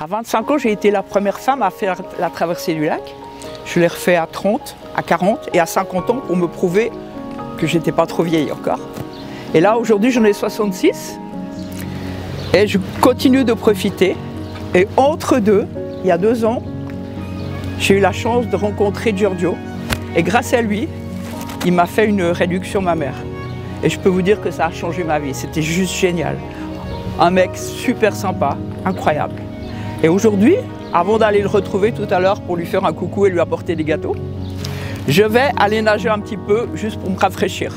À 25 ans, j'ai été la première femme à faire la traversée du lac. Je l'ai refait à 30, à 40 et à 50 ans pour me prouver que j'étais pas trop vieille encore. Et là, aujourd'hui, j'en ai 66 et je continue de profiter. Et entre deux, il y a 2 ans, j'ai eu la chance de rencontrer Giorgio. Et grâce à lui, il m'a fait une réduction mammaire. Et je peux vous dire que ça a changé ma vie. C'était juste génial. Un mec super sympa, incroyable. Et aujourd'hui, avant d'aller le retrouver tout à l'heure pour lui faire un coucou et lui apporter des gâteaux, je vais aller nager un petit peu juste pour me rafraîchir.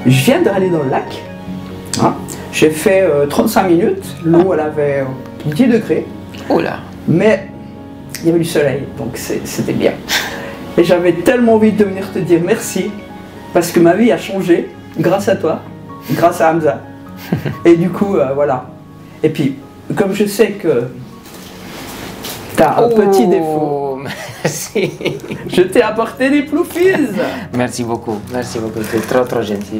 Je viens d'aller dans le lac, hein. J'ai fait 35 minutes, l'eau elle avait 10 degrés, Oula. Mais il y avait du soleil, donc c'était bien. Et j'avais tellement envie de venir te dire merci, parce que ma vie a changé grâce à toi, grâce à Hamza. Et du coup, voilà. Et puis, comme je sais que tu as un petit défaut, merci. Je t'ai apporté des ploufies. Merci beaucoup, c'est trop gentil.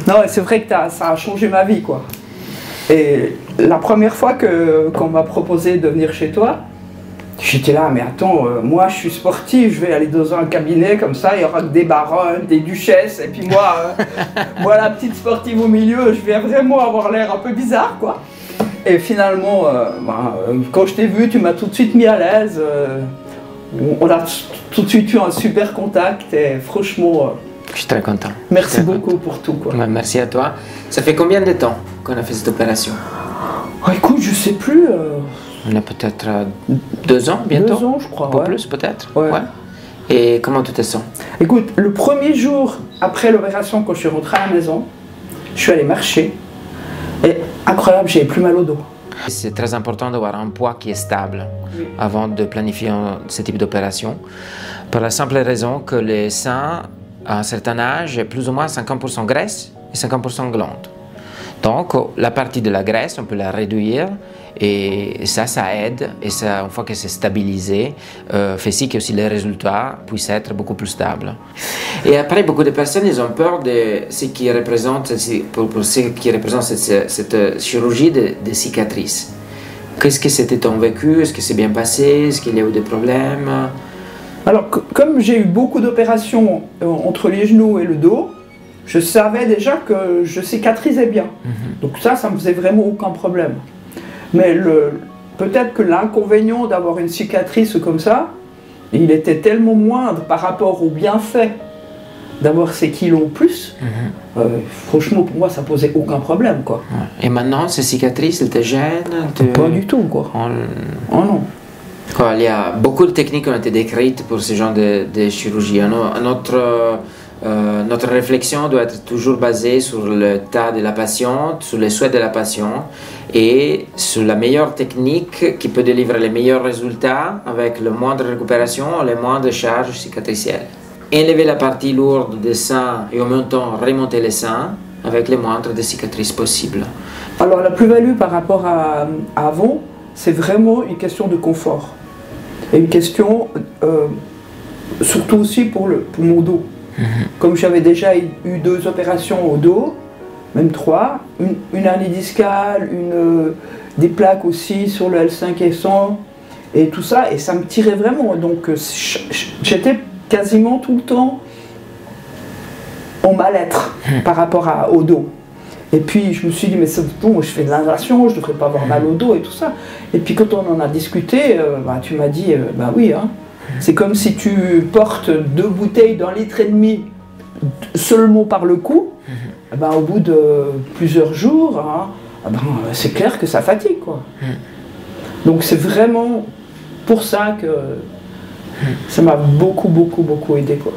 Non, c'est vrai que ça a changé ma vie, quoi. Et la première fois qu'on m'a proposé de venir chez toi, j'étais là, mais attends, moi je suis sportif, je vais aller dans un cabinet comme ça, il y aura que des baronnes, des duchesses, et puis moi, moi la petite sportive au milieu, je vais vraiment avoir l'air un peu bizarre, quoi. Et finalement, quand je t'ai vu, tu m'as tout de suite mis à l'aise. On a tout de suite eu un super contact et franchement, je suis très content. Merci beaucoup pour tout, quoi. Merci à toi. Ça fait combien de temps qu'on a fait cette opération? Oh, écoute, je sais plus. On a peut-être 2 ans bientôt. 2 ans, je crois. Pas plus peut-être. Ouais. Et comment tu te sens? Écoute, le premier jour après l'opération, quand je suis rentrée à la maison, je suis allée marcher. Et incroyable, j'avais plus mal au dos. C'est très important d'avoir un poids qui est stable avant de planifier ce type d'opération. Pour la simple raison que les seins, à un certain âge, est plus ou moins 50% graisse et 50% glande. Donc, la partie de la graisse, on peut la réduire et ça aide. Et ça, une fois que c'est stabilisé, fait si que aussi les résultats puissent être beaucoup plus stables. Et après, beaucoup de personnes, ils ont peur de ce qui représente, pour ce qui représente cette chirurgie de cicatrices. Qu'est-ce que c'était ton vécu? Est-ce que c'est bien passé? Est-ce qu'il y a eu des problèmes? Alors, comme j'ai eu beaucoup d'opérations entre les genoux et le dos, je savais déjà que je cicatrisais bien. Donc ça me faisait vraiment aucun problème. Mais peut-être que l'inconvénient d'avoir une cicatrice comme ça, il était tellement moindre par rapport au bienfait d'avoir ces kilos en plus. Franchement, pour moi, ça posait aucun problème, quoi. Et maintenant, ces cicatrices, elles te gênent? Pas du tout, quoi. Oh non. Il y a beaucoup de techniques qui ont été décrites pour ce genre de chirurgie. Notre réflexion doit être toujours basée sur le tas de la patiente, sur les souhaits de la patiente et sur la meilleure technique qui peut délivrer les meilleurs résultats avec le moins de récupération et le moins de charges cicatricielles. Enlever la partie lourde des seins et en même temps remonter les seins avec les moindres des cicatrices possibles. Alors la plus-value par rapport à avant, c'est vraiment une question de confort. Et une question, surtout aussi pour mon dos. Comme j'avais déjà eu 2 opérations au dos, même 3, une hernie discale, des plaques aussi sur le L5S1 et tout ça, et ça me tirait vraiment. Donc j'étais quasiment tout le temps en mal-être par rapport au dos. Et puis je me suis dit, mais c'est bon, je fais de la natation, je ne devrais pas avoir mal au dos et tout ça. Et puis quand on en a discuté, tu m'as dit, bah oui, hein. C'est comme si tu portes 2 bouteilles d'1,5 litre seulement par le cou, au bout de plusieurs jours, hein, c'est clair que ça fatigue, quoi. Donc c'est vraiment pour ça que ça m'a beaucoup aidé, quoi.